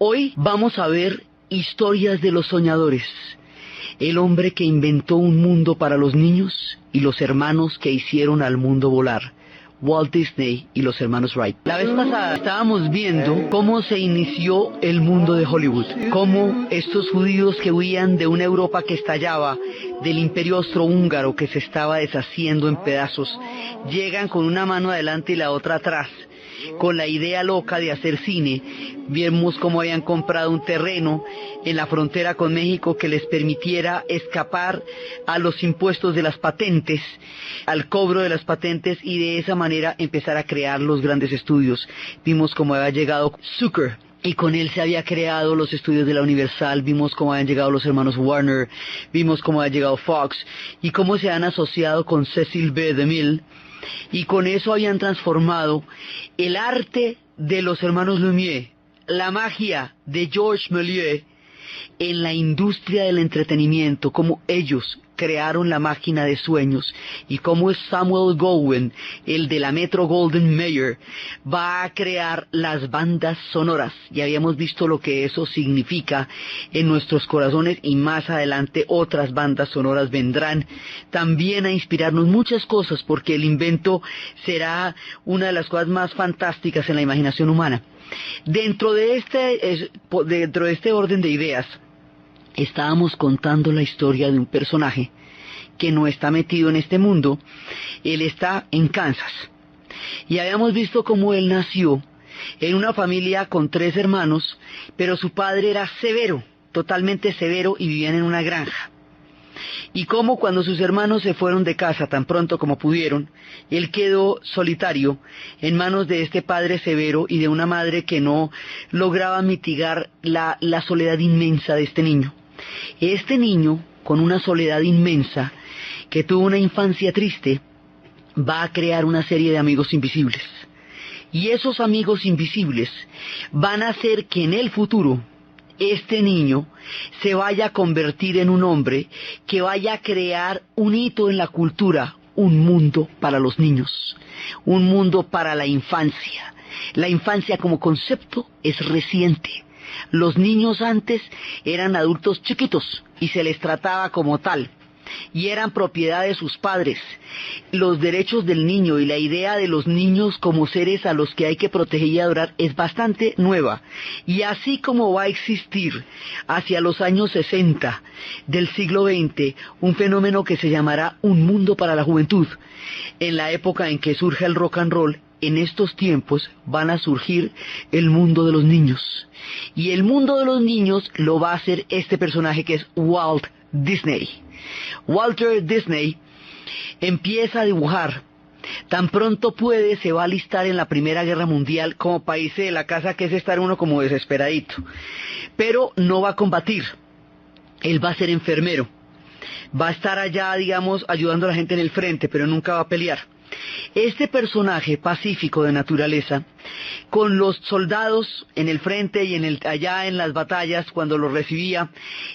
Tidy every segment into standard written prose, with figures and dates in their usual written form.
Hoy vamos a ver historias de los soñadores, el hombre que inventó un mundo para los niños y los hermanos que hicieron al mundo volar, Walt Disney y los hermanos Wright. La vez pasada estábamos viendo cómo se inició el mundo de Hollywood, cómo estos judíos que huían de una Europa que estallaba, del imperio austrohúngaro que se estaba deshaciendo en pedazos, llegan con una mano adelante y la otra atrás, con la idea loca de hacer cine. Vimos cómo habían comprado un terreno en la frontera con México que les permitiera escapar a los impuestos de las patentes, al cobro de las patentes, y de esa manera empezar a crear los grandes estudios. Vimos cómo había llegado Zucker, y con él se había creado los estudios de la Universal. Vimos cómo habían llegado los hermanos Warner, vimos cómo había llegado Fox, y cómo se han asociado con Cecil B. DeMille, y con eso habían transformado el arte de los hermanos Lumière, la magia de Georges Méliès, en la industria del entretenimiento, como ellos crearon la máquina de sueños, y cómo Samuel Goldwyn, el de la Metro Goldwyn Mayer, va a crear las bandas sonoras. Y habíamos visto lo que eso significa en nuestros corazones, y más adelante otras bandas sonoras vendrán también a inspirarnos muchas cosas, porque el invento será una de las cosas más fantásticas en la imaginación humana. Dentro de este orden de ideas, estábamos contando la historia de un personaje que no está metido en este mundo. Él está en Kansas, y habíamos visto cómo él nació en una familia con 3 hermanos, pero su padre era severo, totalmente severo, y vivían en una granja. Y cómo cuando sus hermanos se fueron de casa tan pronto como pudieron, él quedó solitario en manos de este padre severo y de una madre que no lograba mitigar la soledad inmensa de este niño. Este niño, con una soledad inmensa, que tuvo una infancia triste, va a crear una serie de amigos invisibles. Y esos amigos invisibles van a hacer que en el futuro este niño se vaya a convertir en un hombre que vaya a crear un hito en la cultura, un mundo para los niños, un mundo para la infancia. La infancia como concepto es reciente. Los niños antes eran adultos chiquitos y se les trataba como tal, y eran propiedad de sus padres. Los derechos del niño y la idea de los niños como seres a los que hay que proteger y adorar es bastante nueva. Y así como va a existir hacia los años 60 del siglo XX un fenómeno que se llamará un mundo para la juventud, en la época en que surge el rock and roll, en estos tiempos van a surgir el mundo de los niños. Y el mundo de los niños lo va a hacer este personaje que es Walt Disney. Walter Disney empieza a dibujar. Tan pronto puede, se va a alistar en la Primera Guerra Mundial. Como país de la casa que es estar uno como desesperadito. Pero no va a combatir. Él va a ser enfermero. Va a estar allá, digamos, ayudando a la gente en el frente, pero nunca va a pelear. Este personaje pacífico de naturaleza, con los soldados en el frente y allá en las batallas, cuando los recibía,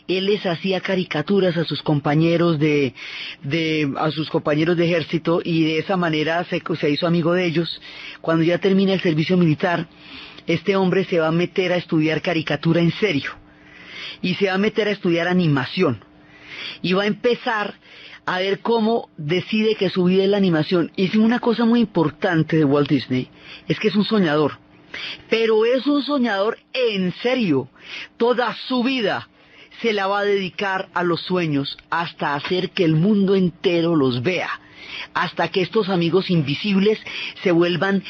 él les hacía caricaturas a sus compañeros de ejército, y de esa manera se hizo amigo de ellos. Cuando ya termina el servicio militar, este hombre se va a meter a estudiar caricatura en serio, y se va a meter a estudiar animación, y va a empezar a ver cómo decide que su vida es la animación. Y es una cosa muy importante de Walt Disney, es que es un soñador, pero es un soñador en serio. Toda su vida se la va a dedicar a los sueños, hasta hacer que el mundo entero los vea, hasta que estos amigos invisibles se vuelvan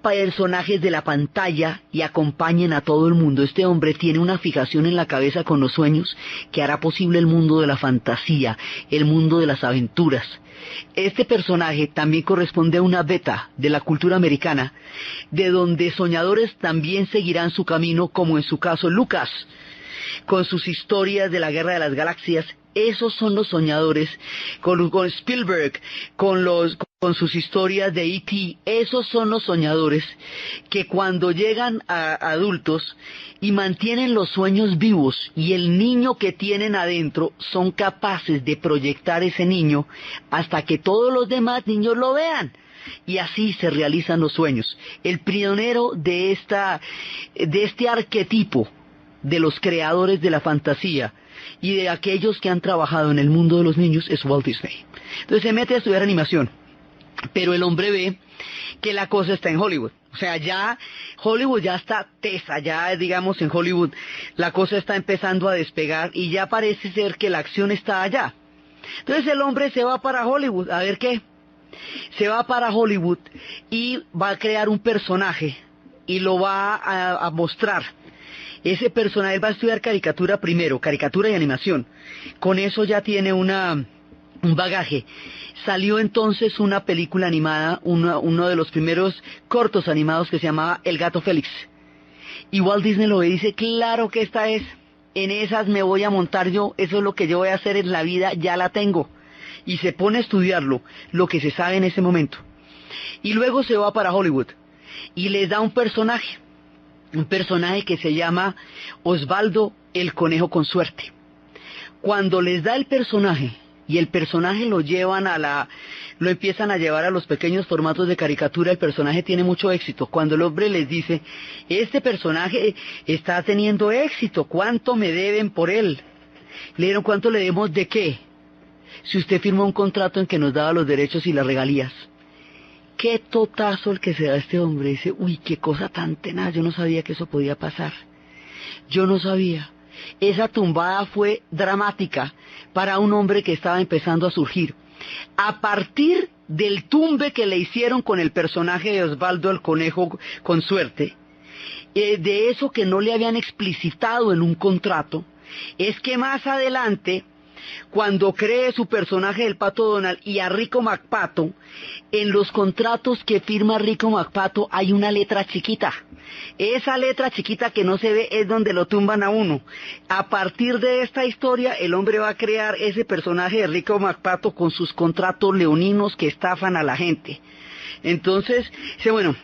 personajes de la pantalla y acompañen a todo el mundo. Este hombre tiene una fijación en la cabeza con los sueños que hará posible el mundo de la fantasía, el mundo de las aventuras. Este personaje también corresponde a una beta de la cultura americana, de donde soñadores también seguirán su camino, como en su caso Lucas, con sus historias de la Guerra de las Galaxias. Esos son los soñadores, con Spielberg, con sus historias de E.T. Esos son los soñadores que cuando llegan a adultos y mantienen los sueños vivos, y el niño que tienen adentro, son capaces de proyectar ese niño hasta que todos los demás niños lo vean. Y así se realizan los sueños. El pionero de este arquetipo de los creadores de la fantasía y de aquellos que han trabajado en el mundo de los niños es Walt Disney. Entonces se mete a estudiar animación, pero el hombre ve que la cosa está en Hollywood. O sea, ya Hollywood ya está tesa, ya digamos en Hollywood la cosa está empezando a despegar y ya parece ser que la acción está allá. Entonces el hombre se va para Hollywood, a ver qué. Se va para Hollywood y va a crear un personaje y lo va a mostrar. Ese personaje, él va a estudiar caricatura primero, caricatura y animación. Con eso ya tiene un bagaje. Salió entonces una película animada, uno de los primeros cortos animados que se llamaba El Gato Félix. Y Walt Disney lo ve y dice, claro que esta es, en esas me voy a montar yo, eso es lo que yo voy a hacer en la vida, ya la tengo. Y se pone a estudiarlo, lo que se sabe en ese momento. Y luego se va para Hollywood y les da un personaje que se llama Osvaldo el Conejo con Suerte. Cuando les da el personaje, y el personaje lo empiezan a llevar a los pequeños formatos de caricatura, el personaje tiene mucho éxito. Cuando el hombre les dice, este personaje está teniendo éxito, ¿cuánto me deben por él? Le dieron, ¿cuánto le debemos de qué? Si usted firmó un contrato en que nos daba los derechos y las regalías. Qué totazo el que se da este hombre. Dice, uy, qué cosa tan tenaz, yo no sabía que eso podía pasar. Yo no sabía. Esa tumbada fue dramática para un hombre que estaba empezando a surgir. A partir del tumbe que le hicieron con el personaje de Osvaldo el Conejo con Suerte, de eso que no le habían explicitado en un contrato, es que más adelante, cuando cree su personaje del Pato Donald y a Rico McPato, en los contratos que firma Rico McPato hay una letra chiquita. Esa letra chiquita que no se ve es donde lo tumban a uno. A partir de esta historia, el hombre va a crear ese personaje de Rico McPato con sus contratos leoninos que estafan a la gente. Entonces, dice, bueno,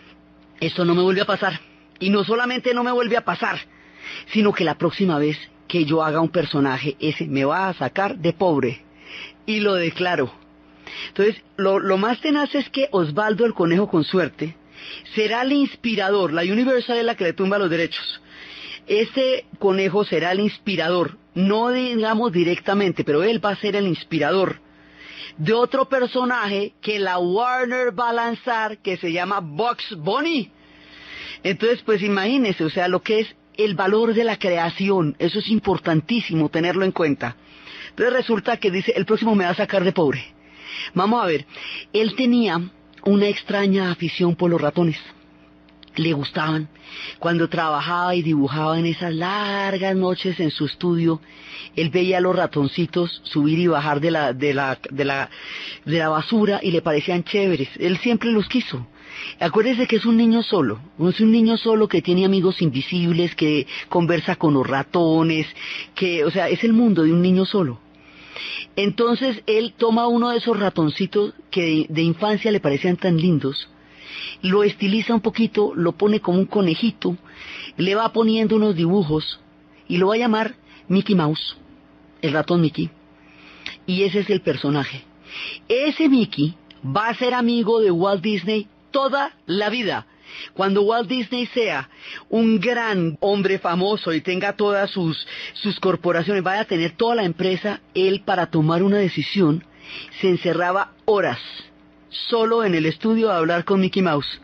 esto no me vuelve a pasar. Y no solamente no me vuelve a pasar, sino que la próxima vez que yo haga un personaje, ese me va a sacar de pobre. Y lo declaro. Entonces, lo más tenaz es que Osvaldo el Conejo con Suerte será el inspirador. La Universal es la que le tumba los derechos. Este conejo será el inspirador, no digamos directamente, pero él va a ser el inspirador de otro personaje que la Warner va a lanzar, que se llama Bugs Bunny. Entonces, pues imagínense, o sea, lo que es el valor de la creación, eso es importantísimo tenerlo en cuenta. Entonces resulta que dice, el próximo me va a sacar de pobre. Vamos a ver, él tenía una extraña afición por los ratones. Le gustaban. Cuando trabajaba y dibujaba en esas largas noches en su estudio, él veía a los ratoncitos subir y bajar de la basura y le parecían chéveres. Él siempre los quiso. Acuérdese que es un niño solo que tiene amigos invisibles, que conversa con los ratones, o sea, es el mundo de un niño solo. Entonces él toma uno de esos ratoncitos que de infancia le parecían tan lindos, lo estiliza un poquito, lo pone como un conejito, le va poniendo unos dibujos y lo va a llamar Mickey Mouse, el ratón Mickey. Y ese es el personaje. Ese Mickey va a ser amigo de Walt Disney toda la vida. Cuando Walt Disney sea un gran hombre famoso y tenga todas sus corporaciones, vaya a tener toda la empresa, él para tomar una decisión se encerraba horas solo en el estudio a hablar con Mickey Mouse.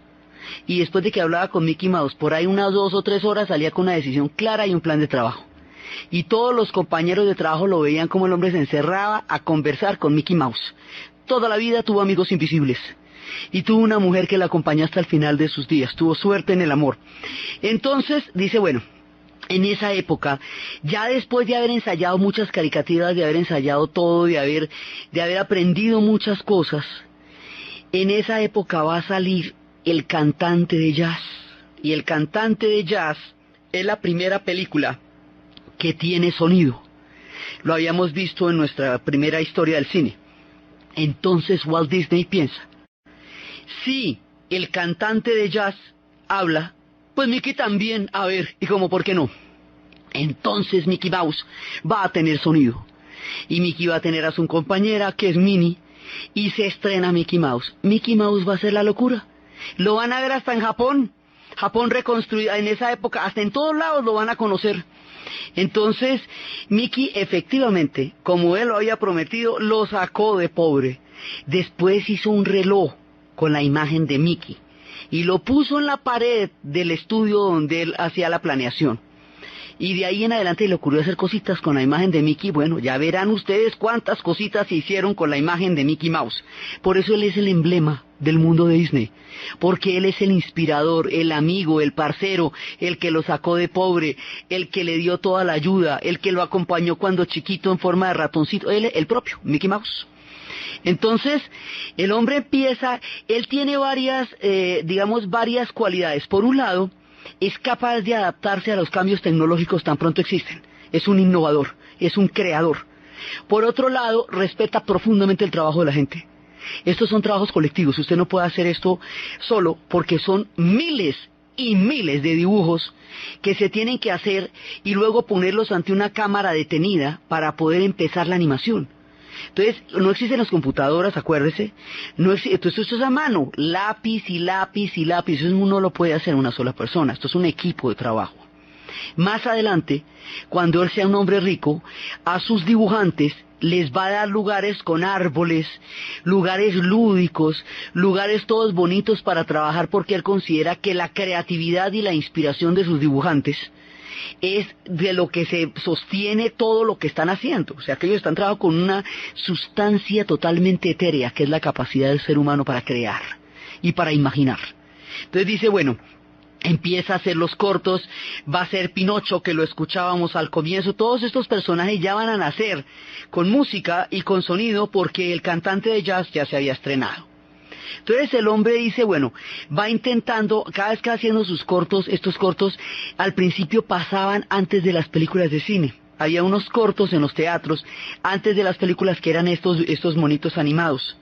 Y después de que hablaba con Mickey Mouse, por ahí unas 2 o 3 horas salía con una decisión clara y un plan de trabajo. Y todos los compañeros de trabajo lo veían como el hombre se encerraba a conversar con Mickey Mouse. Toda la vida tuvo amigos invisibles. Y tuvo una mujer que la acompañó hasta el final de sus días. Tuvo suerte en el amor. Entonces, dice, bueno, en esa época, ya después de haber ensayado muchas caricaturas, de haber ensayado todo, de haber aprendido muchas cosas, en esa época va a salir El Cantante de Jazz. Y El Cantante de Jazz es la primera película que tiene sonido. Lo habíamos visto en nuestra primera historia del cine. Entonces Walt Disney piensa, si el cantante de jazz habla, pues Mickey también, a ver, y como por qué no. Entonces Mickey Mouse va a tener sonido. Y Mickey va a tener a su compañera, que es Minnie, y se estrena Mickey Mouse. Mickey Mouse va a ser la locura. Lo van a ver hasta en Japón. Japón reconstruida en esa época, hasta en todos lados lo van a conocer. Entonces, Mickey efectivamente, como él lo había prometido, lo sacó de pobre. Después hizo un reloj con la imagen de Mickey y lo puso en la pared del estudio donde él hacía la planeación. Y de ahí en adelante le ocurrió hacer cositas con la imagen de Mickey. Bueno, ya verán ustedes cuántas cositas se hicieron con la imagen de Mickey Mouse. Por eso él es el emblema del mundo de Disney. Porque él es el inspirador, el amigo, el parcero, el que lo sacó de pobre, el que le dio toda la ayuda, el que lo acompañó cuando chiquito en forma de ratoncito. Él, el propio, Mickey Mouse. Entonces, el hombre empieza, él tiene varias cualidades. Por un lado, es capaz de adaptarse a los cambios tecnológicos tan pronto existen. Es un innovador, es un creador. Por otro lado, respeta profundamente el trabajo de la gente. Estos son trabajos colectivos, usted no puede hacer esto solo porque son miles y miles de dibujos que se tienen que hacer y luego ponerlos ante una cámara detenida para poder empezar la animación. Entonces, no existen las computadoras, acuérdese, entonces esto es a mano, lápiz y lápiz y lápiz, eso no lo puede hacer una sola persona, esto es un equipo de trabajo. Más adelante, cuando él sea un hombre rico, a sus dibujantes les va a dar lugares con árboles, lugares lúdicos, lugares todos bonitos para trabajar porque él considera que la creatividad y la inspiración de sus dibujantes es de lo que se sostiene todo lo que están haciendo. O sea, que ellos están trabajando con una sustancia totalmente etérea, que es la capacidad del ser humano para crear y para imaginar. Entonces dice, bueno, empieza a hacer los cortos, va a ser Pinocho, que lo escuchábamos al comienzo. Todos estos personajes ya van a nacer con música y con sonido porque el cantante de jazz ya se había estrenado. Entonces el hombre dice, bueno, va intentando, cada vez que va haciendo sus cortos, estos cortos al principio pasaban antes de las películas de cine. Había unos cortos en los teatros antes de las películas que eran estos monitos animados.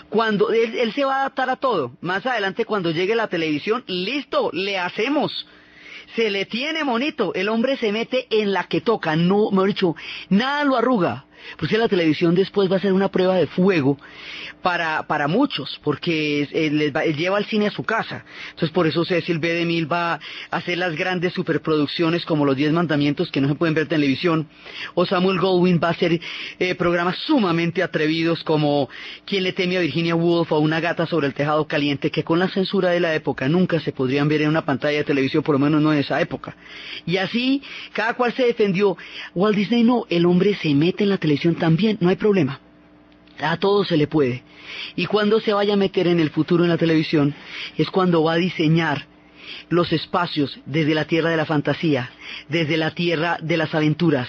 Cuando él se va a adaptar a todo, más adelante cuando llegue la televisión, listo, le hacemos. Se le tiene monito, el hombre se mete en la que toca, no, mejor dicho, nada lo arruga. Pues la televisión después va a ser una prueba de fuego para muchos, porque él lleva el cine a su casa. Entonces por eso Cecil B. DeMille va a hacer las grandes superproducciones como Los 10 Mandamientos, que no se pueden ver en televisión, o Samuel Goldwyn va a hacer programas sumamente atrevidos como ¿Quién le teme a Virginia Woolf? O Una gata sobre el tejado caliente, que con la censura de la época nunca se podrían ver en una pantalla de televisión, por lo menos no en esa época. Y así, cada cual se defendió. Walt Disney no, el hombre se mete en la televisión también, no hay problema. A todo se le puede. Y cuando se vaya a meter en el futuro en la televisión, es cuando va a diseñar los espacios desde la tierra de la fantasía, desde la tierra de las aventuras,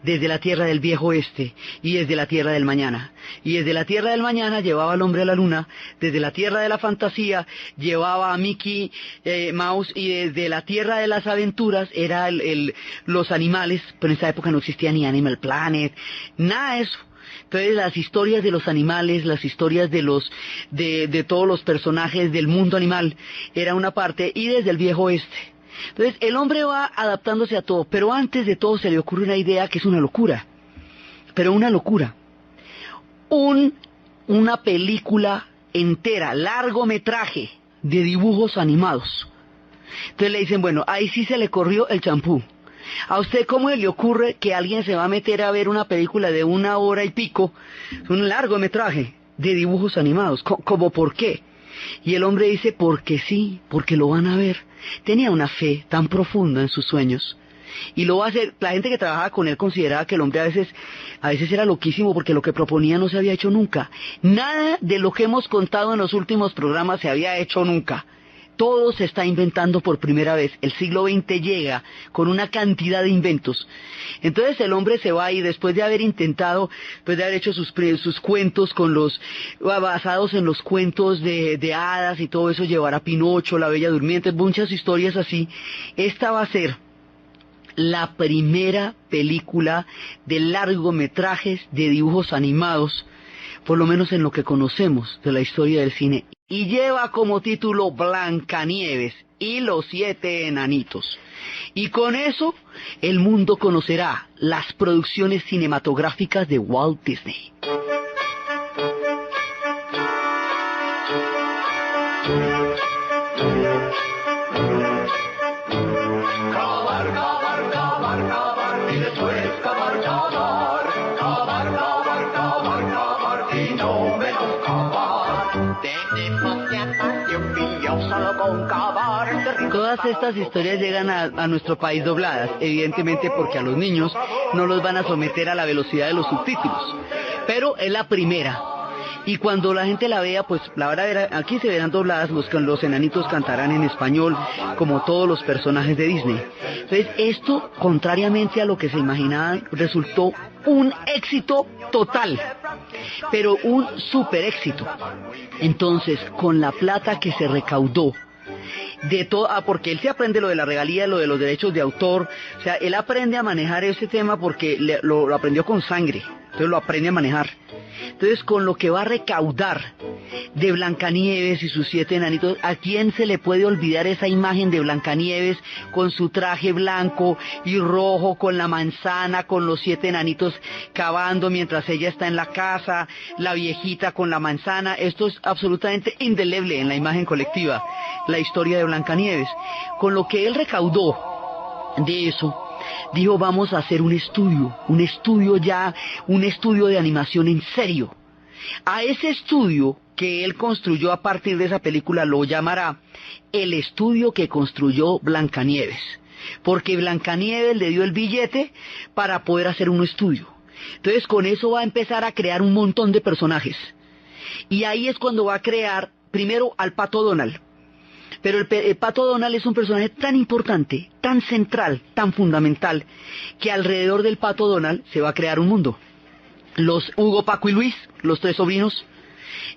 desde la tierra del viejo oeste y desde la tierra del mañana. Y desde la tierra del mañana llevaba al hombre a la luna, desde la tierra de la fantasía llevaba a Mickey Mouse y desde la tierra de las aventuras era los animales, pero en esa época no existía ni Animal Planet, nada de eso. Entonces las historias de los animales, las historias de todos los personajes del mundo animal era una parte, y desde el viejo oeste. Entonces el hombre va adaptándose a todo, pero antes de todo se le ocurre una idea que es una locura, pero una locura. Una película entera, largometraje de dibujos animados. Entonces le dicen, bueno, ahí sí se le corrió el champú. ¿A usted cómo le ocurre que alguien se va a meter a ver una película de 1 hora y pico, un largometraje de dibujos animados? ¿Cómo por qué? Y el hombre dice, porque sí, porque lo van a ver. Tenía una fe tan profunda en sus sueños. Y lo va a hacer. La gente que trabajaba con él consideraba que el hombre a veces era loquísimo porque lo que proponía no se había hecho nunca. Nada de lo que hemos contado en los últimos programas se había hecho nunca. Todo se está inventando por primera vez. El siglo XX llega con una cantidad de inventos. Entonces el hombre se va y después de haber intentado, después de haber hecho sus cuentos basados en los cuentos de hadas y todo eso, llevar a Pinocho, la Bella Durmiente, muchas historias así. Esta va a ser la primera película de largometrajes de dibujos animados, por lo menos en lo que conocemos de la historia del cine. Y lleva como título Blancanieves y los 7 enanitos. Y con eso el mundo conocerá las producciones cinematográficas de Walt Disney. Cabalga, barca, barca, eso es cavar, cavar, cavar, cavar, cavar, cavar, y no menos cavar. Tenemos ya tan pillo solo con cavar. Todas estas historias llegan a nuestro país dobladas, evidentemente porque a los niños no los van a someter a la velocidad de los subtítulos, pero es la primera. Y cuando la gente la vea, pues la van a ver, aquí se verán dobladas, los enanitos cantarán en español, como todos los personajes de Disney. Entonces, esto, contrariamente a lo que se imaginaban, resultó un éxito total, pero un super éxito. Entonces, con la plata que se recaudó, de todo, porque él se aprende lo de la regalía, lo de los derechos de autor, o sea, él aprende a manejar ese tema porque lo aprendió con sangre, entonces lo aprende a manejar. Entonces, con lo que va a recaudar de Blancanieves y sus 7 enanitos, ¿a quién se le puede olvidar esa imagen de Blancanieves con su traje blanco y rojo, con la manzana, con los 7 enanitos cavando mientras ella está en la casa, la viejita con la manzana? Esto es absolutamente indeleble en la imagen colectiva, la historia de Blancanieves. Con lo que él recaudó de eso, dijo, vamos a hacer un estudio de animación en serio. A ese estudio que él construyó a partir de esa película lo llamará el estudio que construyó Blancanieves, porque Blancanieves le dio el billete para poder hacer un estudio. Entonces con eso va a empezar a crear un montón de personajes, y ahí es cuando va a crear primero al Pato Donald. Pero el Pato Donald es un personaje tan importante, tan central, tan fundamental, que alrededor del Pato Donald se va a crear un mundo. Los Hugo, Paco y Luis, los 3 sobrinos.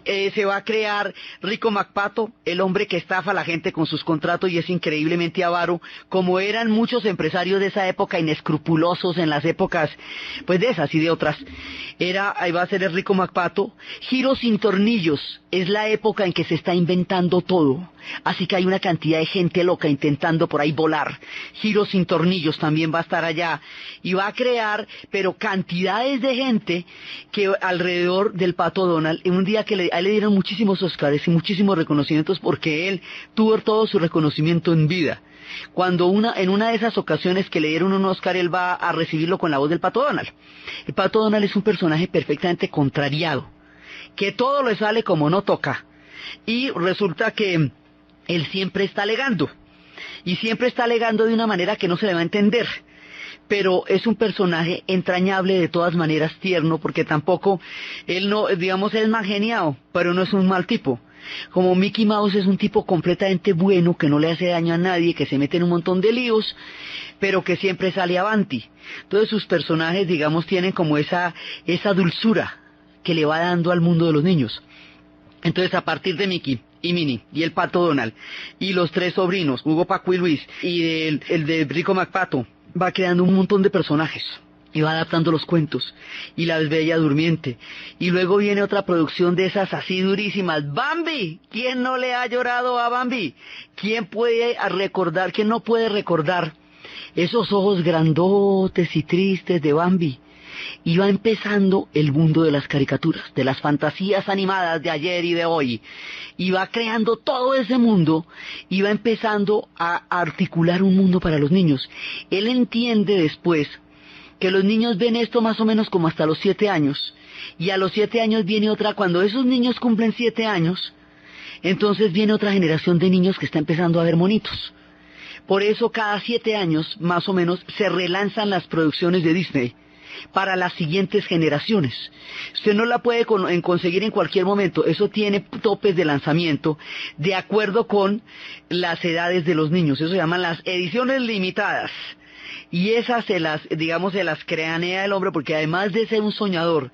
Se va a crear Rico McPato, el hombre que estafa a la gente con sus contratos y es increíblemente avaro, como eran muchos empresarios de esa época, inescrupulosos en las épocas, pues de esas y de otras. Ahí va a ser el Rico McPato. Giro sin tornillos, es la época en que se está inventando todo, así que hay una cantidad de gente loca intentando por ahí volar. Giro sin tornillos también va a estar allá, y va a crear, pero cantidades de gente que alrededor del Pato Donald, en un día que a él le dieron muchísimos Óscares y muchísimos reconocimientos porque él tuvo todo su reconocimiento en vida. Cuando en una de esas ocasiones que le dieron un Óscar, él va a recibirlo con la voz del Pato Donald. El Pato Donald es un personaje perfectamente contrariado, que todo le sale como no toca, y resulta que él siempre está alegando, y siempre está alegando de una manera que no se le va a entender. Pero es un personaje entrañable, de todas maneras tierno, porque tampoco, él no, digamos, es mal geniado, pero no es un mal tipo. Como Mickey Mouse es un tipo completamente bueno, que no le hace daño a nadie, que se mete en un montón de líos, pero que siempre sale avanti. Entonces sus personajes, digamos, tienen como esa dulzura que le va dando al mundo de los niños. Entonces, a partir de Mickey y Minnie y el Pato Donald y los 3 sobrinos, Hugo, Paco y Luis, y el de Rico McPato, va creando un montón de personajes y va adaptando los cuentos, y La Bella Durmiente, y luego viene otra producción de esas así durísimas, Bambi. ¿Quién no le ha llorado a Bambi? ¿Quién no puede recordar esos ojos grandotes y tristes de Bambi? Y va empezando el mundo de las caricaturas, de las fantasías animadas de ayer y de hoy, y va creando todo ese mundo, y va empezando a articular un mundo para los niños. Él entiende después que los niños ven esto más o menos como hasta los 7 años, y a los 7 años viene otra, cuando esos niños cumplen 7 años, entonces viene otra generación de niños que está empezando a ver monitos. Por eso cada 7 años, más o menos, se relanzan las producciones de Disney para las siguientes generaciones. Usted no la puede conseguir en cualquier momento, eso tiene topes de lanzamiento de acuerdo con las edades de los niños, eso se llaman las ediciones limitadas. Y esas se las cranea el hombre, porque además de ser un soñador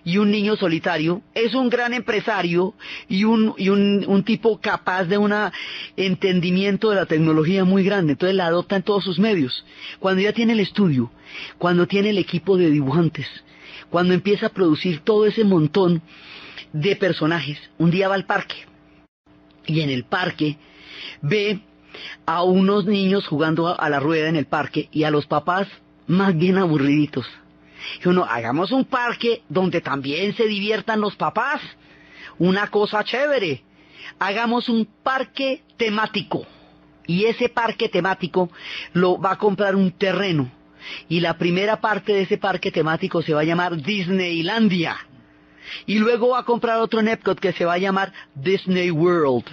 y un niño solitario, es un gran empresario y un tipo capaz de un entendimiento de la tecnología muy grande. Entonces la adopta en todos sus medios. Cuando ya tiene el estudio, cuando tiene el equipo de dibujantes, cuando empieza a producir todo ese montón de personajes, un día va al parque, y en el parque ve a unos niños jugando a la rueda en el parque, y a los papás más bien aburriditos. Y uno, hagamos un parque donde también se diviertan los papás, una cosa chévere, hagamos un parque temático, y ese parque temático lo va a comprar un terreno y la primera parte de ese parque temático se va a llamar Disneylandia. Y luego va a comprar otro en Epcot que se va a llamar Disney World.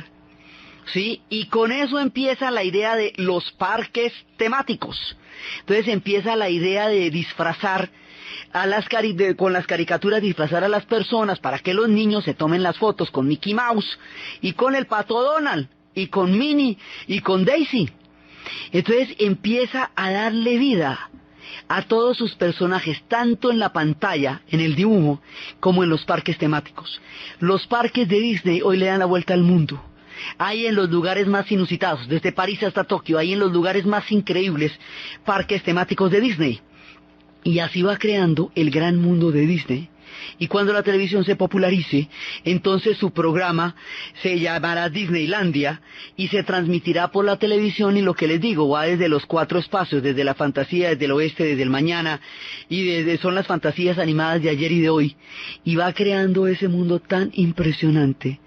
¿Sí? Y con eso empieza la idea de los parques temáticos. Entonces empieza la idea de disfrazar con las caricaturas, disfrazar a las personas para que los niños se tomen las fotos con Mickey Mouse y con el Pato Donald y con Minnie y con Daisy. Entonces empieza a darle vida a todos sus personajes, tanto en la pantalla, en el dibujo, como en los parques temáticos. Los parques de Disney hoy le dan la vuelta al mundo. Hay en los lugares más inusitados, desde París hasta Tokio, hay en los lugares más increíbles parques temáticos de Disney. Y así va creando el gran mundo de Disney. Y cuando la televisión se popularice, entonces su programa se llamará Disneylandia y se transmitirá por la televisión, y lo que les digo, va desde los 4 espacios, desde la fantasía, desde el oeste, desde el mañana, y son las fantasías animadas de ayer y de hoy, y va creando ese mundo tan impresionante.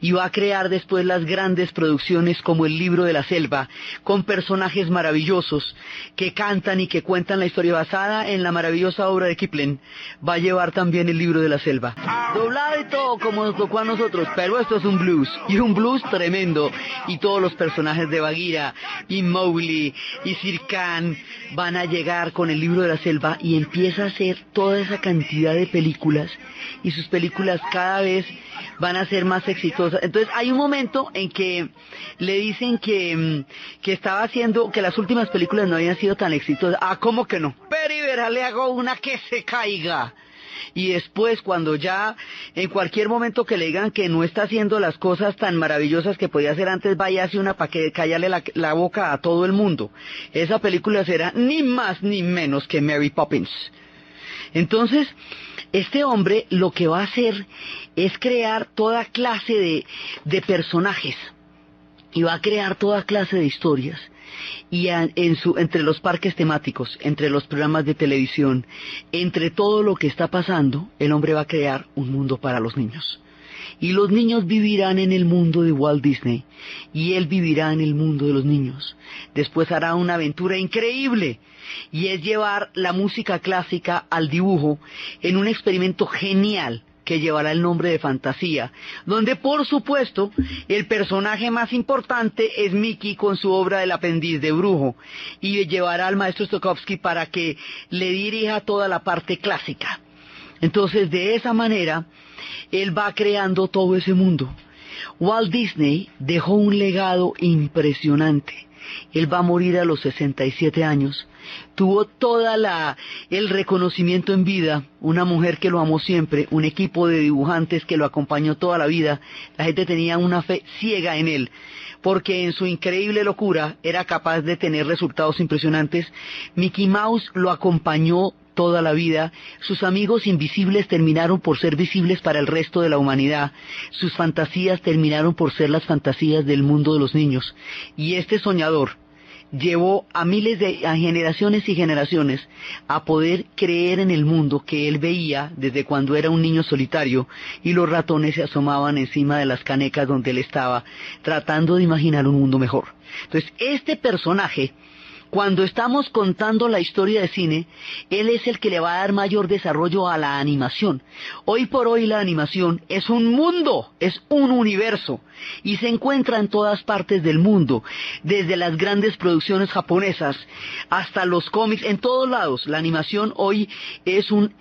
Y va a crear después las grandes producciones como El Libro de la Selva, con personajes maravillosos que cantan y que cuentan la historia basada en la maravillosa obra de Kipling. Va a llevar también El Libro de la Selva, doblado y todo como nos tocó a nosotros, pero esto es un blues, y un blues tremendo, y todos los personajes de Bagheera, y Mowgli, y Shere Khan van a llegar con El Libro de la Selva, y empieza a hacer toda esa cantidad de películas, y sus películas cada vez van a ser más exitosas. Entonces hay un momento en que le dicen que estaba haciendo, que las últimas películas no habían sido tan exitosas. Ah, ¿cómo que no? Pero le hago una que se caiga. Y después, cuando ya, en cualquier momento que le digan que no está haciendo las cosas tan maravillosas que podía hacer antes, vaya a hacer una para que callarle la boca a todo el mundo. Esa película será ni más ni menos que Mary Poppins. Entonces, este hombre lo que va a hacer es crear toda clase de personajes, y va a crear toda clase de historias, y entre los parques temáticos, entre los programas de televisión, entre todo lo que está pasando, el hombre va a crear un mundo para los niños. Y los niños vivirán en el mundo de Walt Disney, y él vivirá en el mundo de los niños. Después hará una aventura increíble, y es llevar la música clásica al dibujo en un experimento genial que llevará el nombre de Fantasía, donde por supuesto el personaje más importante es Mickey con su obra del aprendiz de brujo, y llevará al maestro Stokowski para que le dirija toda la parte clásica. Entonces, de esa manera, él va creando todo ese mundo. Walt Disney dejó un legado impresionante. Él va a morir a los 67 años. Tuvo el reconocimiento en vida, una mujer que lo amó siempre, un equipo de dibujantes que lo acompañó toda la vida. La gente tenía una fe ciega en él, porque en su increíble locura era capaz de tener resultados impresionantes. Mickey Mouse lo acompañó toda la vida. Sus amigos invisibles terminaron por ser visibles para el resto de la humanidad. Sus fantasías terminaron por ser las fantasías del mundo de los niños. Y este soñador llevó a generaciones y generaciones a poder creer en el mundo que él veía desde cuando era un niño solitario, y los ratones se asomaban encima de las canecas donde él estaba, tratando de imaginar un mundo mejor. Entonces, este personaje, cuando estamos contando la historia de cine, él es el que le va a dar mayor desarrollo a la animación. Hoy por hoy la animación es un mundo, es un universo, y se encuentra en todas partes del mundo, desde las grandes producciones japonesas hasta los cómics, en todos lados. La animación hoy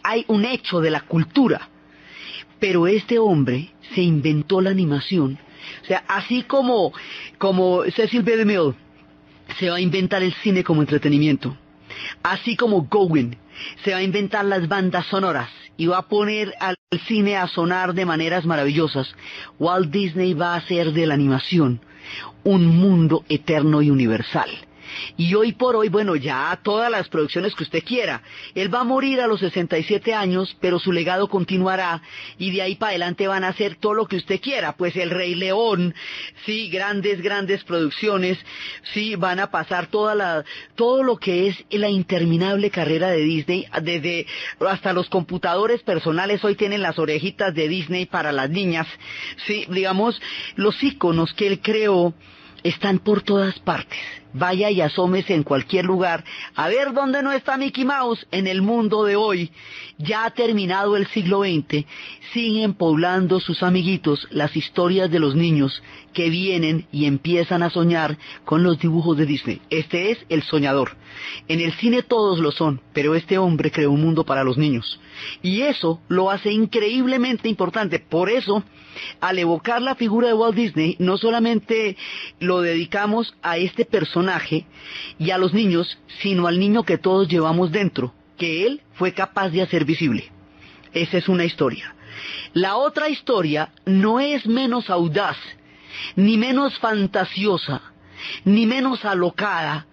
hay un hecho de la cultura. Pero este hombre se inventó la animación. O sea, así como Cecil B. DeMille se va a inventar el cine como entretenimiento, así como Gowen se va a inventar las bandas sonoras y va a poner al cine a sonar de maneras maravillosas, Walt Disney va a hacer de la animación un mundo eterno y universal. Y hoy por hoy, bueno, ya todas las producciones que usted quiera. Él va a morir a los 67 años, pero su legado continuará, y de ahí para adelante van a hacer todo lo que usted quiera. Pues El Rey León, sí, grandes producciones, sí, van a pasar todo lo que es la interminable carrera de Disney, desde hasta los computadores personales hoy tienen las orejitas de Disney para las niñas, sí, digamos, los íconos que él creó están por todas partes. Vaya y asómese en cualquier lugar a ver dónde no está Mickey Mouse en el mundo de hoy. Ya ha terminado el siglo XX, siguen poblando sus amiguitos las historias de los niños que vienen y empiezan a soñar con los dibujos de Disney. Este es el soñador. En el cine todos lo son, pero este hombre creó un mundo para los niños. Y eso lo hace increíblemente importante. Por eso, al evocar la figura de Walt Disney, no solamente lo dedicamos a este personaje y a los niños, sino al niño que todos llevamos dentro, que él fue capaz de hacer visible. Esa es una historia. La otra historia no es menos audaz, ni menos fantasiosa, ni menos alocada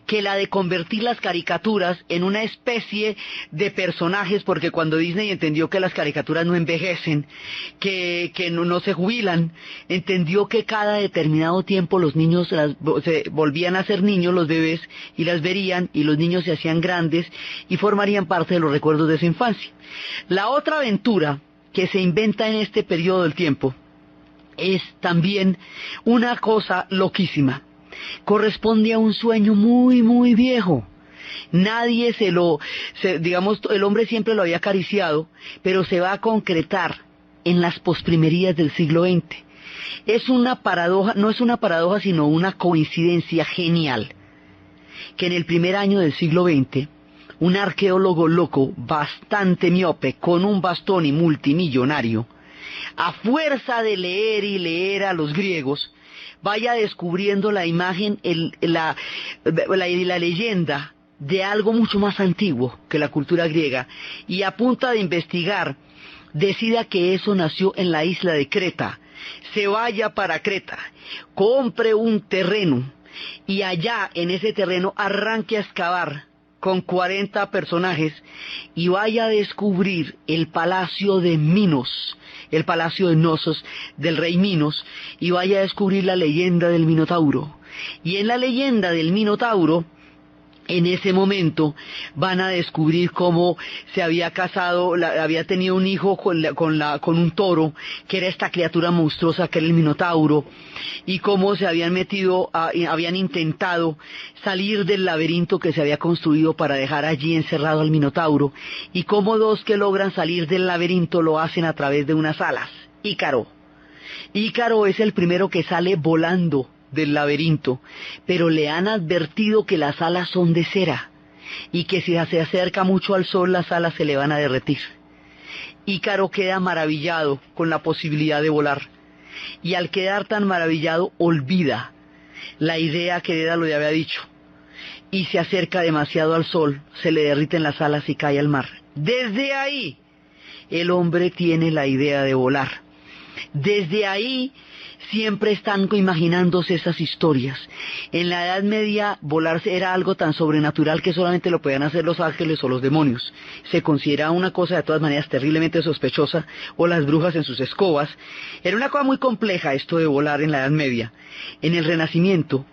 que la de convertir las caricaturas en una especie de personajes, porque cuando Disney entendió que las caricaturas no envejecen, que no se jubilan, entendió que cada determinado tiempo los niños se volvían a ser niños, los bebés, y las verían, y los niños se hacían grandes y formarían parte de los recuerdos de su infancia. La otra aventura que se inventa en este periodo del tiempo es también una cosa loquísima. Corresponde a un sueño muy, muy viejo. Nadie digamos, el hombre siempre lo había acariciado, pero se va a concretar en las posprimerías del siglo XX. Es una paradoja, no es una paradoja, sino una coincidencia genial, que en el primer año del siglo XX, un arqueólogo loco, bastante miope, con un bastón y multimillonario, a fuerza de leer y leer a los griegos, vaya descubriendo la imagen, la leyenda de algo mucho más antiguo que la cultura griega, y a punta de investigar, decida que eso nació en la isla de Creta. Se vaya para Creta, compre un terreno, y allá en ese terreno arranque a excavar con 40 personajes, y vaya a descubrir el palacio de Minos, el palacio de Knossos del rey Minos, y vaya a descubrir la leyenda del Minotauro. Y en la leyenda del Minotauro, en ese momento van a descubrir cómo se había casado, había tenido un hijo con un toro, que era esta criatura monstruosa que era el Minotauro, y cómo se habían habían intentado salir del laberinto que se había construido para dejar allí encerrado al Minotauro, y cómo dos que logran salir del laberinto lo hacen a través de unas alas. Ícaro es el primero que sale volando del laberinto, pero le han advertido que las alas son de cera y que si se acerca mucho al sol las alas se le van a derretir. Ícaro queda maravillado con la posibilidad de volar, y al quedar tan maravillado olvida la idea que Dédalo le había dicho, y se acerca demasiado al sol, se le derriten las alas y cae al mar. Desde ahí el hombre tiene la idea de volar. Desde ahí siempre están imaginándose esas historias. En la Edad Media volar era algo tan sobrenatural que solamente lo podían hacer los ángeles o los demonios. Se consideraba una cosa de todas maneras terriblemente sospechosa, o las brujas en sus escobas. Era una cosa muy compleja esto de volar en la Edad Media. En el Renacimiento,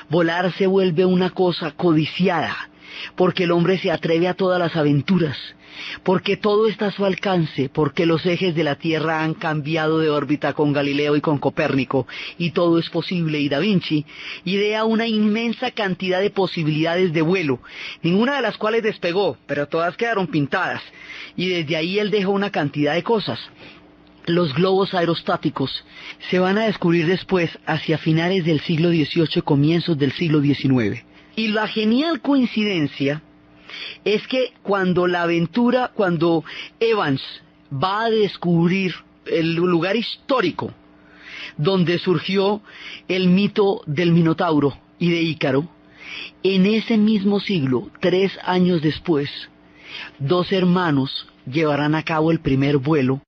volar se vuelve una cosa codiciada, porque el hombre se atreve a todas las aventuras, porque todo está a su alcance, porque los ejes de la Tierra han cambiado de órbita con Galileo y con Copérnico, y todo es posible, y Da Vinci idea una inmensa cantidad de posibilidades de vuelo, ninguna de las cuales despegó, pero todas quedaron pintadas, y desde ahí él dejó una cantidad de cosas. Los globos aerostáticos se van a descubrir después, hacia finales del siglo XVIII, comienzos del siglo XIX. Y la genial coincidencia es que cuando Evans va a descubrir el lugar histórico donde surgió el mito del Minotauro y de Ícaro, en ese mismo siglo, 3 años después, 2 hermanos llevarán a cabo el primer vuelo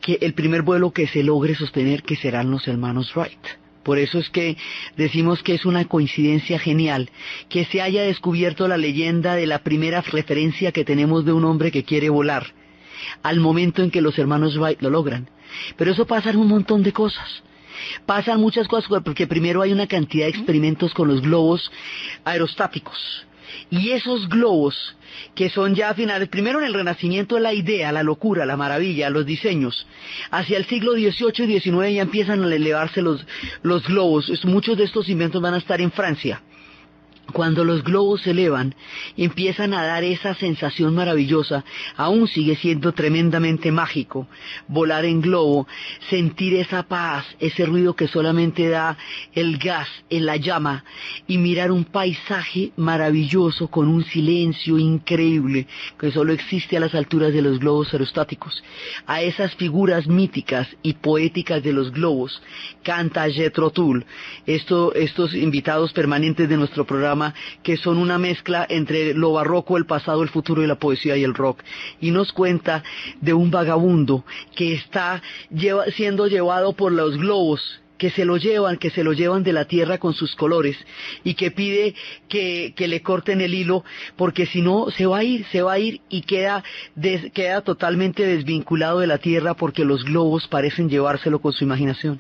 que se logre sostener, que serán los hermanos Wright. Por eso es que decimos que es una coincidencia genial que se haya descubierto la leyenda de la primera referencia que tenemos de un hombre que quiere volar, al momento en que los hermanos Wright lo logran. Pero eso pasa en un montón de cosas. Pasan muchas cosas, porque primero hay una cantidad de experimentos con los globos aerostáticos. Y esos globos, que son ya a finales, primero en el Renacimiento la idea, la locura, la maravilla, los diseños. Hacia el siglo XVIII y XIX ya empiezan a elevarse los globos. Muchos de estos inventos van a estar en Francia. Cuando los globos se elevan, empiezan a dar esa sensación maravillosa. Aún sigue siendo tremendamente mágico volar en globo, sentir esa paz, ese ruido que solamente da el gas en la llama, y mirar un paisaje maravilloso con un silencio increíble que solo existe a las alturas de los globos aerostáticos. A esas figuras míticas y poéticas de los globos canta Jethro Tull, estos invitados permanentes de nuestro programa, que son una mezcla entre lo barroco, el pasado, el futuro y la poesía y el rock, y nos cuenta de un vagabundo que está siendo llevado por los globos, que se lo llevan de la tierra con sus colores, y que pide que le corten el hilo, porque si no se va a ir y queda totalmente desvinculado de la tierra, porque los globos parecen llevárselo con su imaginación.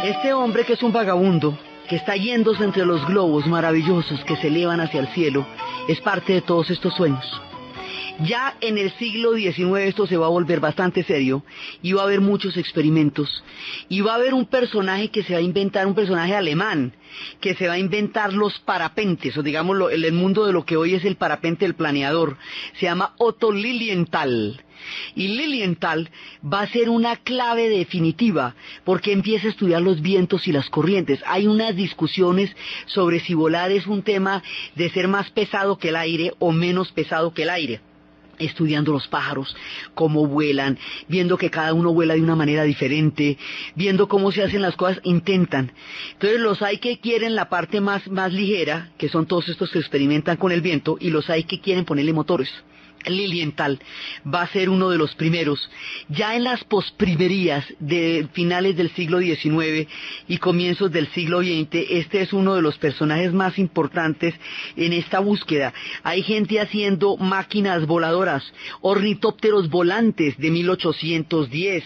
Este hombre, que es un vagabundo, que está yéndose entre los globos maravillosos que se elevan hacia el cielo, es parte de todos estos sueños. Ya en el siglo XIX esto se va a volver bastante serio, y va a haber muchos experimentos, y va a haber un personaje que se va a inventar, un personaje alemán, que se va a inventar los parapentes, o digamos el mundo de lo que hoy es el parapente del planeador. Se llama Otto Lilienthal. Y Lilienthal va a ser una clave definitiva, porque empieza a estudiar los vientos y las corrientes. Hay unas discusiones sobre si volar es un tema de ser más pesado que el aire o menos pesado que el aire. Estudiando los pájaros, cómo vuelan, viendo que cada uno vuela de una manera diferente, viendo cómo se hacen las cosas, intentan. Entonces los hay que quieren la parte más ligera, que son todos estos que experimentan con el viento, y los hay que quieren ponerle motores. Lilienthal va a ser uno de los primeros. Ya en las posprimerías de finales del siglo XIX y comienzos del siglo XX, este es uno de los personajes más importantes en esta búsqueda. Hay gente haciendo máquinas voladoras, ornitópteros volantes de 1810.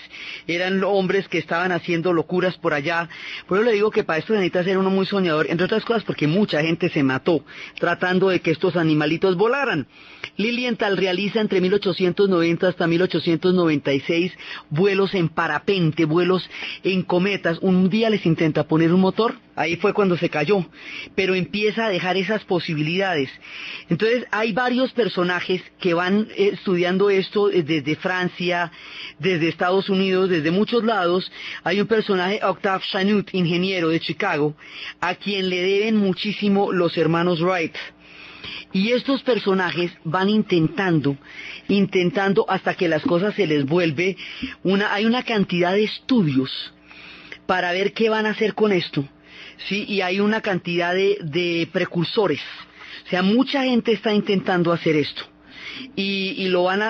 Eran hombres que estaban haciendo locuras por allá. Por eso le digo que para esto necesita ser uno muy soñador, entre otras cosas porque mucha gente se mató tratando de que estos animalitos volaran. Lilienthal realiza entre 1890 hasta 1896 vuelos en parapente, vuelos en cometas. Un día les intenta poner un motor, ahí fue cuando se cayó, pero empieza a dejar esas posibilidades. Entonces hay varios personajes que van estudiando esto desde Francia, desde Estados Unidos, desde muchos lados. Hay un personaje, Octave Chanute, ingeniero de Chicago, a quien le deben muchísimo los hermanos Wright. Y estos personajes van intentando hasta que las cosas se les vuelve hay una cantidad de estudios para ver qué van a hacer con esto, ¿sí? Y hay una cantidad de precursores. O sea, mucha gente está intentando hacer esto. Y lo van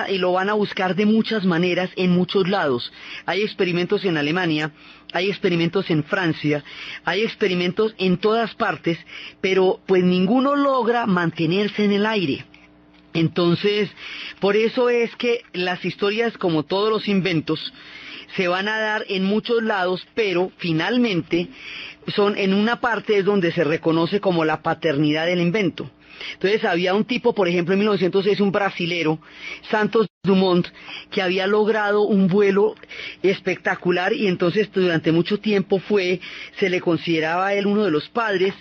a buscar de muchas maneras en muchos lados. Hay experimentos en Alemania, hay experimentos en Francia, hay experimentos en todas partes, pero pues ninguno logra mantenerse en el aire. Entonces, por eso es que las historias, como todos los inventos, se van a dar en muchos lados, pero finalmente son en una parte es donde se reconoce como la paternidad del invento. Entonces había un tipo, por ejemplo, en 1906, un brasilero, Santos Dumont, que había logrado un vuelo espectacular, y entonces durante mucho tiempo se le consideraba a él uno de los padres.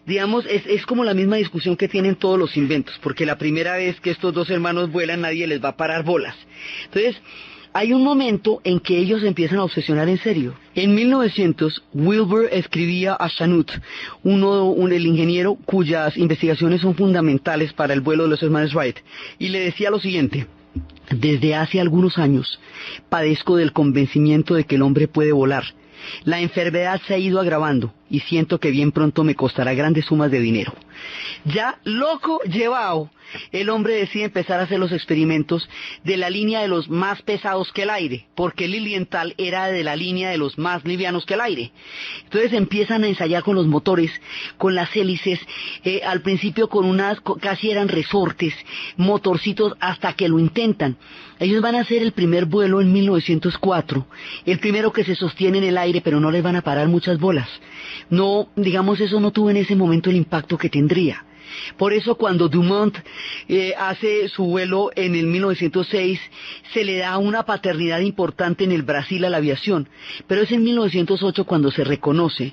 Digamos, es como la misma discusión que tienen todos los inventos, porque la primera vez que estos dos hermanos vuelan nadie les va a parar bolas. Entonces, hay un momento en que ellos empiezan a obsesionar en serio. En 1900, Wilbur escribía a Chanute, el ingeniero cuyas investigaciones son fundamentales para el vuelo de los hermanos Wright, y le decía lo siguiente: desde hace algunos años padezco del convencimiento de que el hombre puede volar. La enfermedad se ha ido agravando, y siento que bien pronto me costará grandes sumas de dinero. Ya loco llevado, el hombre decide empezar a hacer los experimentos de la línea de los más pesados que el aire, porque el Lilienthal era de la línea de los más livianos que el aire. Entonces empiezan a ensayar con los motores, con las hélices, al principio con casi eran resortes, motorcitos, hasta que lo intentan. Ellos van a hacer el primer vuelo en 1904, el primero que se sostiene en el aire, pero no les van a parar muchas bolas. No, digamos, eso no tuvo en ese momento el impacto que tendría. Por eso cuando Dumont hace su vuelo en el 1906, se le da una paternidad importante en el Brasil a la aviación, pero es en 1908 cuando se reconoce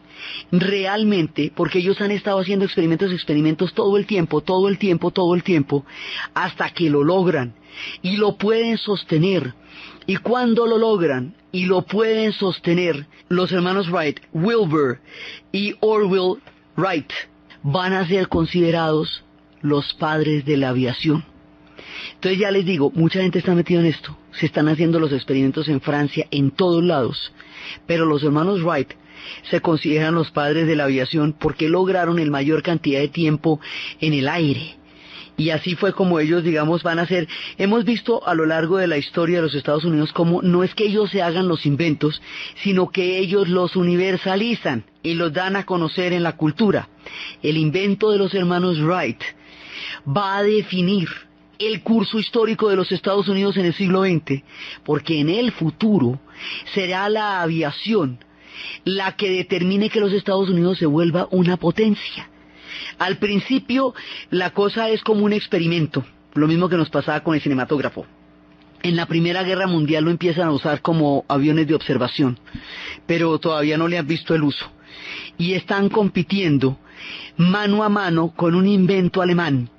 realmente, porque ellos han estado haciendo experimentos todo el tiempo, hasta que lo logran y lo pueden sostener. Y cuando lo logran y lo pueden sostener, los hermanos Wright, Wilbur y Orville Wright, van a ser considerados los padres de la aviación. Entonces ya les digo, mucha gente está metida en esto, se están haciendo los experimentos en Francia, en todos lados, pero los hermanos Wright se consideran los padres de la aviación porque lograron el mayor cantidad de tiempo en el aire. Y así fue como ellos, digamos, van a ser. Hemos visto a lo largo de la historia de los Estados Unidos cómo no es que ellos se hagan los inventos, sino que ellos los universalizan y los dan a conocer en la cultura. El invento de los hermanos Wright va a definir el curso histórico de los Estados Unidos en el siglo XX, porque en el futuro será la aviación la que determine que los Estados Unidos se vuelva una potencia. Al principio la cosa es como un experimento, lo mismo que nos pasaba con el cinematógrafo. En la Primera Guerra Mundial lo empiezan a usar como aviones de observación, pero todavía no le han visto el uso. Y están compitiendo mano a mano con un invento alemán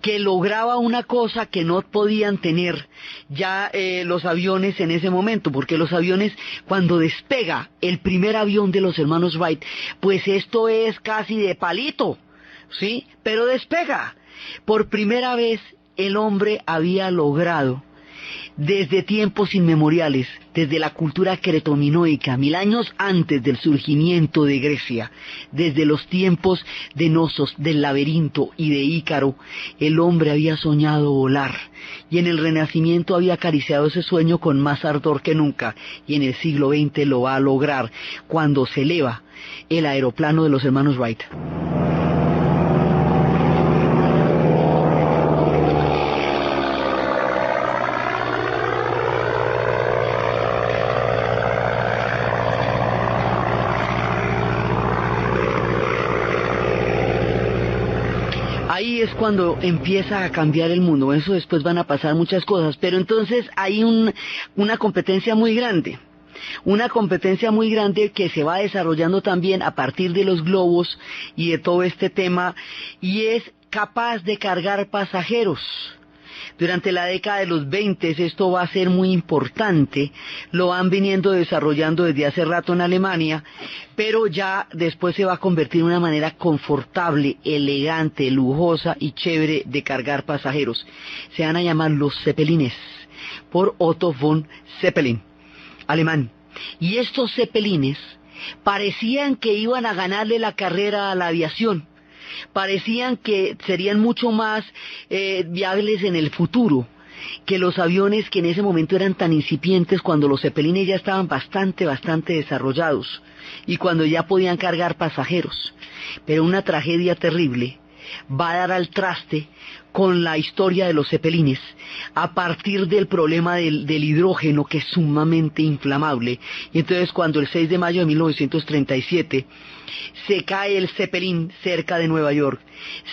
que lograba una cosa que no podían tener ya los aviones en ese momento, porque los aviones, cuando despega el primer avión de los hermanos Wright, pues esto es casi de palito, ¿sí? Pero despega. Por primera vez el hombre había logrado, desde tiempos inmemoriales, desde la cultura cretominoica, 1000 años antes del surgimiento de Grecia, desde los tiempos de Nosos, del laberinto y de Ícaro, el hombre había soñado volar, y en el Renacimiento había acariciado ese sueño con más ardor que nunca, y en el siglo XX lo va a lograr, cuando se eleva el aeroplano de los hermanos Wright. Ahí es cuando empieza a cambiar el mundo. Eso después van a pasar muchas cosas, pero entonces hay una competencia muy grande. Una competencia muy grande que se va desarrollando también a partir de los globos y de todo este tema, y es capaz de cargar pasajeros. Durante la década de los 20 esto va a ser muy importante, lo van viniendo desarrollando desde hace rato en Alemania, pero ya después se va a convertir en una manera confortable, elegante, lujosa y chévere de cargar pasajeros. Se van a llamar los Zeppelines, por Otto von Zeppelin, alemán. Y estos Zeppelines parecían que iban a ganarle la carrera a la aviación. Parecían que serían mucho más viables en el futuro que los aviones que en ese momento eran tan incipientes, cuando los Zeppelines ya estaban bastante desarrollados y cuando ya podían cargar pasajeros. Pero una tragedia terrible va a dar al traste con la historia de los Zeppelines a partir del problema del hidrógeno, que es sumamente inflamable. Y entonces cuando el 6 de mayo de 1937 se cae el Zeppelin cerca de Nueva York,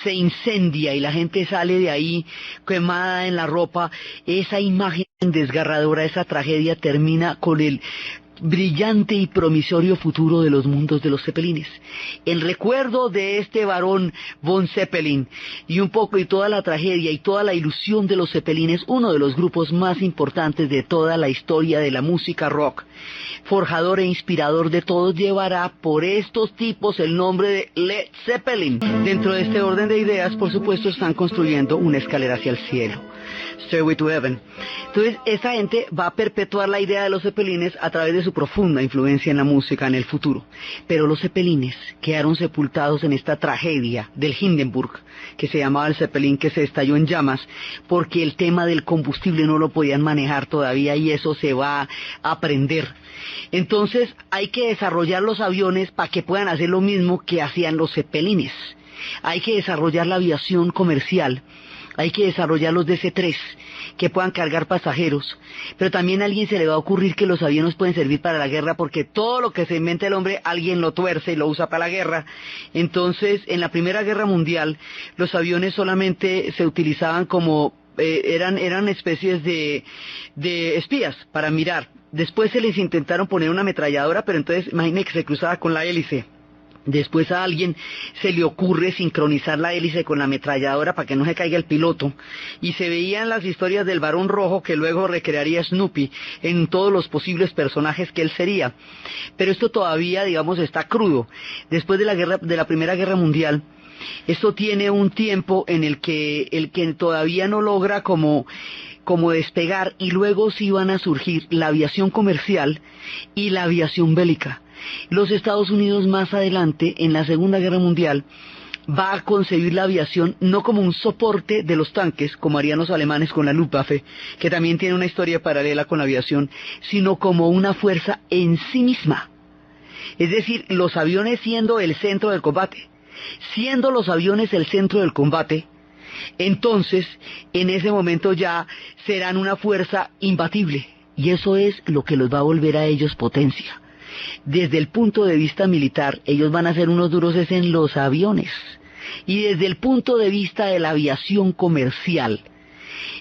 se incendia y la gente sale de ahí quemada en la ropa, esa imagen desgarradora, esa tragedia termina con el brillante y promisorio futuro de los mundos de los Zeppelines. El recuerdo de este varón von Zeppelin y un poco y toda la tragedia y toda la ilusión de los Zeppelines, uno de los grupos más importantes de toda la historia de la música rock, forjador e inspirador de todos, llevará por estos tipos el nombre de Led Zeppelin. Dentro de este orden de ideas, por supuesto, están construyendo una escalera hacia el cielo. Stairway to Heaven. Entonces, esa gente va a perpetuar la idea de los Zeppelines a través de su profunda influencia en la música en el futuro. Pero los Zeppelines quedaron sepultados en esta tragedia del Hindenburg, que se llamaba el Zeppelin, que se estalló en llamas, porque el tema del combustible no lo podían manejar todavía, y eso se va a aprender. Entonces, hay que desarrollar los aviones para que puedan hacer lo mismo que hacían los Zeppelines. Hay que desarrollar la aviación comercial. Hay que desarrollar los DC-3 que puedan cargar pasajeros, pero también a alguien se le va a ocurrir que los aviones pueden servir para la guerra, porque todo lo que se inventa el hombre, alguien lo tuerce y lo usa para la guerra. Entonces, en la Primera Guerra Mundial, los aviones solamente se utilizaban como, eran especies de espías para mirar. Después se les intentaron poner una ametralladora, pero entonces imaginen que se cruzaba con la hélice. Después a alguien se le ocurre sincronizar la hélice con la ametralladora para que no se caiga el piloto, y se veían las historias del Barón Rojo, que luego recrearía Snoopy en todos los posibles personajes que él sería. Pero esto todavía, digamos, está crudo. Después de la Primera Guerra Mundial, esto tiene un tiempo en el que todavía no logra como despegar, y luego sí van a surgir la aviación comercial y la aviación bélica. Los Estados Unidos más adelante, en la Segunda Guerra Mundial, va a concebir la aviación no como un soporte de los tanques, como harían los alemanes con la Luftwaffe, que también tiene una historia paralela con la aviación, sino como una fuerza en sí misma. Es decir, los aviones siendo el centro del combate. Siendo los aviones el centro del combate, entonces, en ese momento ya serán una fuerza imbatible, y eso es lo que los va a volver a ellos potencia. Desde el punto de vista militar, ellos van a ser unos duros en los aviones, y desde el punto de vista de la aviación comercial,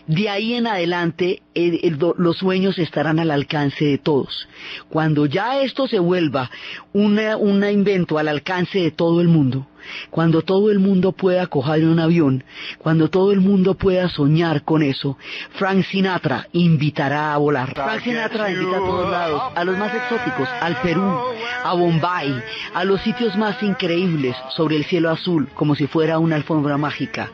de ahí en adelante los sueños estarán al alcance de todos. Cuando ya esto se vuelva un invento al alcance de todo el mundo, cuando todo el mundo pueda coger un avión, cuando todo el mundo pueda soñar con eso, Frank Sinatra invitará a volar. Frank Sinatra invita a todos lados, a los más exóticos, al Perú, a Bombay, a los sitios más increíbles sobre el cielo azul, como si fuera una alfombra mágica.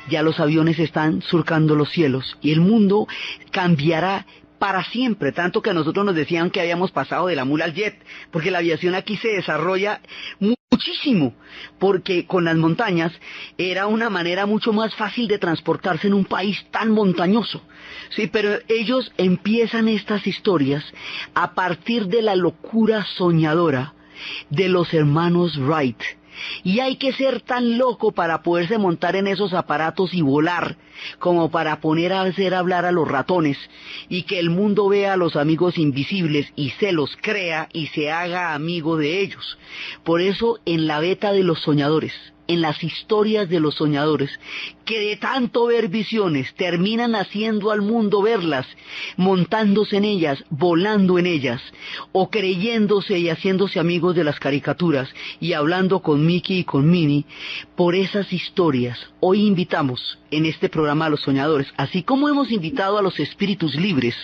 Ya los aviones están surcando los cielos y el mundo cambiará para siempre, tanto que a nosotros nos decían que habíamos pasado de la mula al jet, porque la aviación aquí se desarrolla muchísimo, porque con las montañas era una manera mucho más fácil de transportarse en un país tan montañoso. Sí, pero ellos empiezan estas historias a partir de la locura soñadora de los hermanos Wright. Y hay que ser tan loco para poderse montar en esos aparatos y volar, como para poner a hacer hablar a los ratones, y que el mundo vea a los amigos invisibles y se los crea y se haga amigo de ellos. Por eso, en la beta de los soñadores, en las historias de los soñadores, que de tanto ver visiones terminan haciendo al mundo verlas, montándose en ellas, volando en ellas, o creyéndose y haciéndose amigos de las caricaturas y hablando con Mickey y con Minnie. Por esas historias hoy invitamos en este programa a los soñadores, así como hemos invitado a los espíritus libres.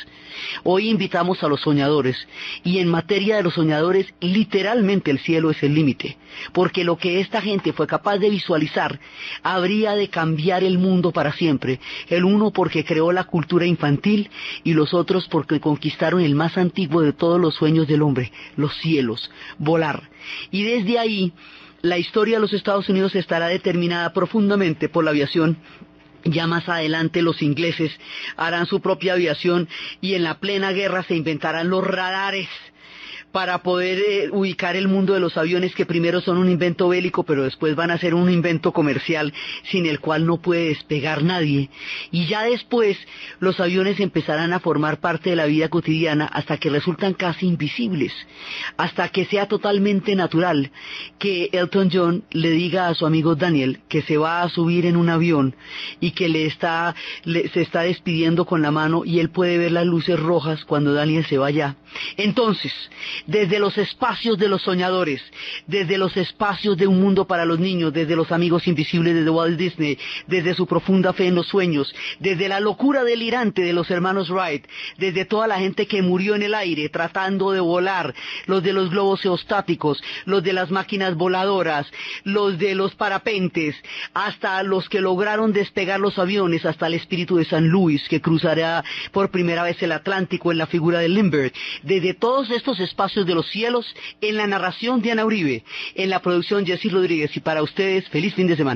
Hoy invitamos a los soñadores, y en materia de los soñadores, literalmente el cielo es el límite, porque lo que esta gente fue capaz de visualizar habría de cambiar el mundo para siempre. El uno porque creó la cultura infantil, y los otros porque conquistaron el más antiguo de todos los sueños del hombre, los cielos, volar. Y desde ahí, la historia de los Estados Unidos estará determinada profundamente por la aviación. Ya más adelante los ingleses harán su propia aviación, y en la plena guerra se inventarán los radares para poder ubicar el mundo de los aviones, que primero son un invento bélico, pero después van a ser un invento comercial sin el cual no puede despegar nadie. Y ya después los aviones empezarán a formar parte de la vida cotidiana hasta que resultan casi invisibles, hasta que sea totalmente natural que Elton John le diga a su amigo Daniel que se va a subir en un avión y que se está despidiendo con la mano, y él puede ver las luces rojas cuando Daniel se vaya. Entonces, desde los espacios de los soñadores, desde los espacios de un mundo para los niños, desde los amigos invisibles de Walt Disney, desde su profunda fe en los sueños, desde la locura delirante de los hermanos Wright, desde toda la gente que murió en el aire tratando de volar, los de los globos geostáticos, los de las máquinas voladoras, los de los parapentes, hasta los que lograron despegar los aviones, hasta el espíritu de San Luis que cruzará por primera vez el Atlántico en la figura de Lindbergh. Desde todos estos espacios de los cielos, en la narración Diana Uribe, en la producción Jessy Rodríguez, y para ustedes, feliz fin de semana.